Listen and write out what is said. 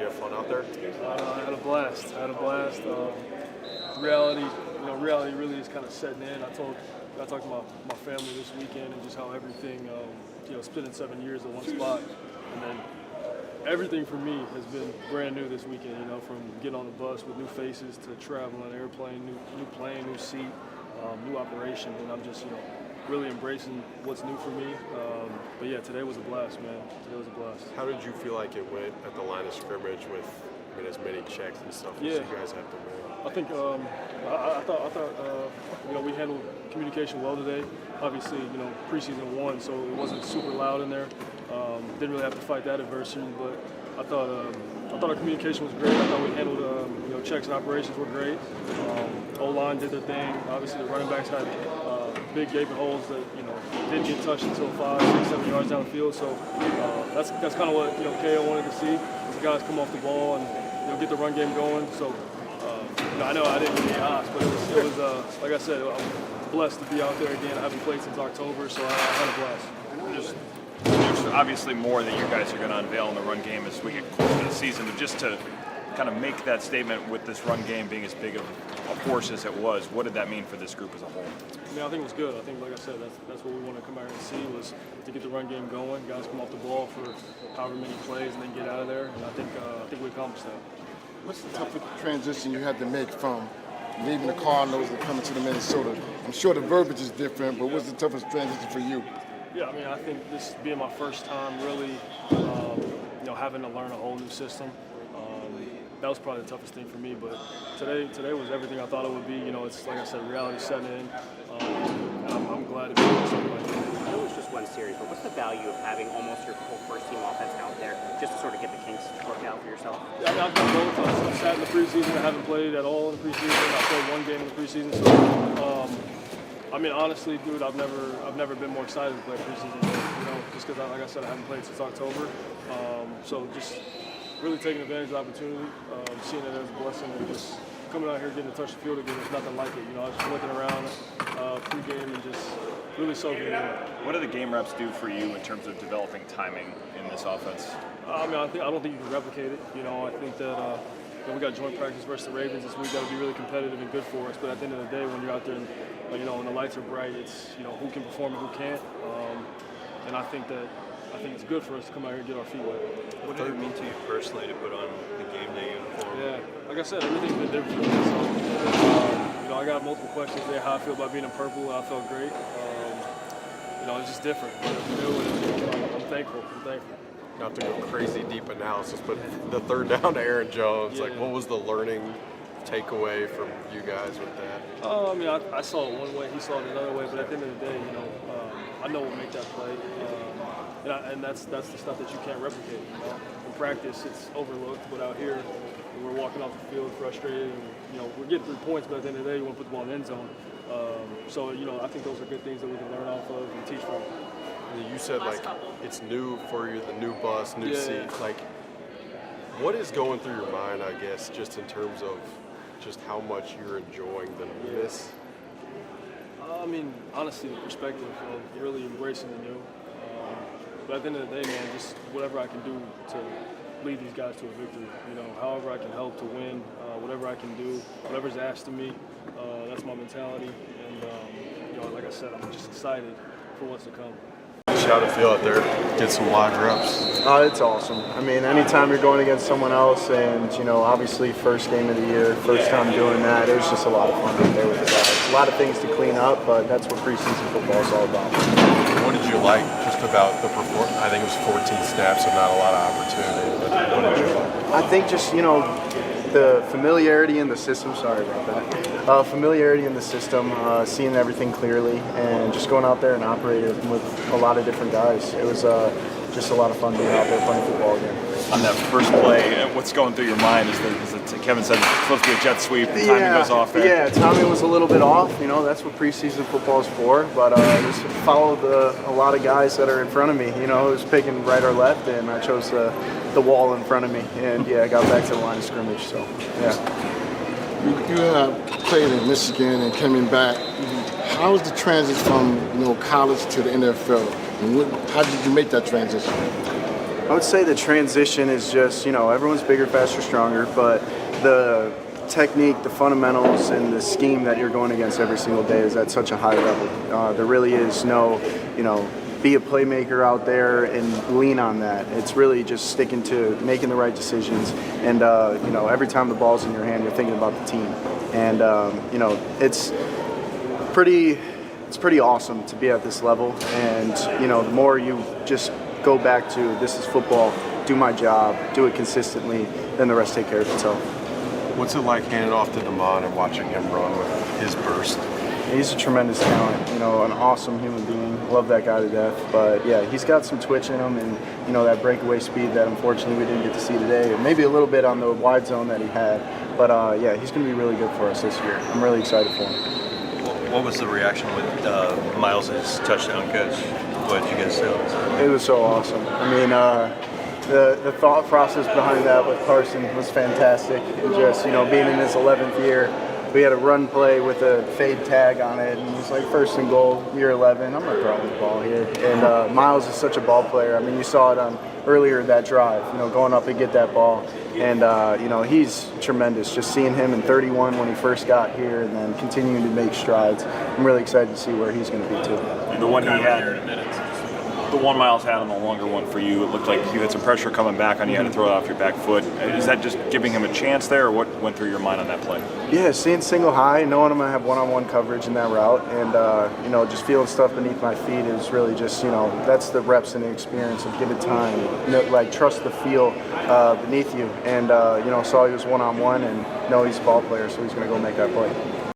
you have fun out there? I had a blast. Reality really is kind of setting in. I talked to my family this weekend and just how everything, spending 7 years in one spot, and then everything for me has been brand new this weekend. From getting on the bus with new faces to traveling on an airplane, new plane, new seat, new operation, and I'm just really embracing what's new for me. But yeah, today was a blast, man. Today was a blast. How did you feel like it went at the line of scrimmage with as many checks and stuff as you guys have to make? I think I thought we handled communication well today. Obviously, preseason won, so it wasn't super loud in there. Didn't really have to fight that adversity, but I thought our communication was great. I thought we handled checks and operations were great. O-line did their thing. Obviously, the running backs had big gaping holes that didn't get touched until 5, 6, 7 yards down the field. So that's kind of what KO wanted to see. The guys come off the ball and get the run game going. So I know I didn't get odds, but it was like I said, I'm blessed to be out there again. I haven't played since October, so I had a blast. There's obviously more that you guys are going to unveil in the run game as we get closer to the season, but just to kind of make that statement with this run game being as big of a force as it was, what did that mean for this group as a whole? I think it was good. I think, like I said, that's what we want to come out and see was to get the run game going. Guys come off the ball for however many plays and then get out of there, and I think we accomplished that. What's the toughest transition you had to make from leaving the Cardinals and coming to the Minnesota? I'm sure the verbiage is different, but what's the toughest transition for you? Yeah, I think this being my first time really, having to learn a whole new system, that was probably the toughest thing for me. But today was everything I thought it would be. It's like I said, reality setting in. I'm glad to be able to something like that. I know it's just one series, but what's the value of having almost your whole first-team offense out there just to sort of get the kinks worked out for yourself? Yeah, I've done both. I've sat in the preseason. I haven't played at all in the preseason. I played one game in the preseason. So, honestly, dude, I've never been more excited to play preseason. Just because, like I said, I haven't played since October. So just really taking advantage of the opportunity, seeing it as a blessing, and just coming out here getting to touch the field again. There's nothing like it. I was just looking around pregame and just really soaking it in. What do the game reps do for you in terms of developing timing in this offense? I don't think you can replicate it. I think that we got joint practice versus the Ravens this week. That would be really competitive and good for us. But at the end of the day, when you're out there and when the lights are bright, it's who can perform and who can't. And I think it's good for us to come out here and get our feet wet. What did it mean to you personally to put on the game day uniform? Yeah, like I said, everything's been different. So, I got multiple questions there. How I feel about being in purple. I felt great. It's just different. I'm thankful. Not to go crazy deep analysis, but the third down to Aaron Jones, what was the learning takeaway from you guys with that? I saw it one way, he saw it another way, but at the end of the day, I know what make that play, and that's the stuff that you can't replicate. In practice, it's overlooked, but out here, we're walking off the field frustrated, and we're getting 3 points, but at the end of the day, you want to put the ball in the end zone. So I think those are good things that we can learn off of and teach from. You said it's new for you, the new bus, new seats. What is going through your mind, I guess, just in terms of just how much you're enjoying the newness? Honestly, the perspective of really embracing the new. But at the end of the day, man, just whatever I can do to lead these guys to a victory. However I can help to win, whatever I can do, whatever's asked of me, that's my mentality. And like I said, I'm just excited for what's to come. How to feel out there, get some live reps. It's awesome. Anytime you're going against someone else, and obviously first game of the year, first time doing that, it was just a lot of fun out there with the guys. A lot of things to clean up, but that's what preseason football is all about. What did you like just about the performance? I think it was 14 snaps, so not a lot of opportunity. But what did you like? I think just the familiarity in the system. Sorry about that. Familiarity in the system, seeing everything clearly, and just going out there and operating with a lot of different guys. It was just a lot of fun being out there playing football again. On that first play, what's going through your mind is that Kevin said it's supposed to be a jet sweep, the timing goes off there. Yeah, timing was a little bit off. That's what preseason football is for. But just followed a lot of guys that are in front of me. It was picking right or left, and I chose the wall in front of me. And I got back to the line of scrimmage. So yeah. You played in Michigan and coming back. How was the transition from college to the NFL? And how did you make that transition? I would say the transition is just, everyone's bigger, faster, stronger, but the technique, the fundamentals, and the scheme that you're going against every single day is at such a high level. There really is no, be a playmaker out there and lean on that. It's really just sticking to making the right decisions. And, every time the ball's in your hand, you're thinking about the team. And, it's pretty awesome to be at this level. And, the more you just go back to this is football, do my job, do it consistently, then the rest take care of itself. What's it like handing off to Damon and watching him run with his burst? He's a tremendous talent, an awesome human being. Love that guy to death. But yeah, he's got some twitch in him and, that breakaway speed that unfortunately we didn't get to see today. Maybe a little bit on the wide zone that he had. But yeah, he's going to be really good for us this year. I'm really excited for him. What was the reaction with Miles' touchdown catch? What did you guys say? It was so awesome. I mean, the thought process behind that with Carson was fantastic. And just, being in his 11th year, we had a run play with a fade tag on it, and it was like 1st and goal, year 11. I'm not throwing the ball here. And Miles is such a ball player. I mean, you saw it on earlier that drive, going up and get that ball. And, he's tremendous. Just seeing him in 31 when he first got here and then continuing to make strides. I'm really excited to see where he's going to be, too. And the one he had, the one Miles had on the longer one for you, it looked like you had some pressure coming back on you, had to throw it off your back foot. Is that just giving him a chance there, or what went through your mind on that play? Yeah, seeing single high, knowing I'm going to have one-on-one coverage in that route, and, just feeling stuff beneath my feet is really just, that's the reps and the experience of give it time. Trust the feel beneath you. And, saw he was one-on-one and know he's a ball player, so he's going to go make that play.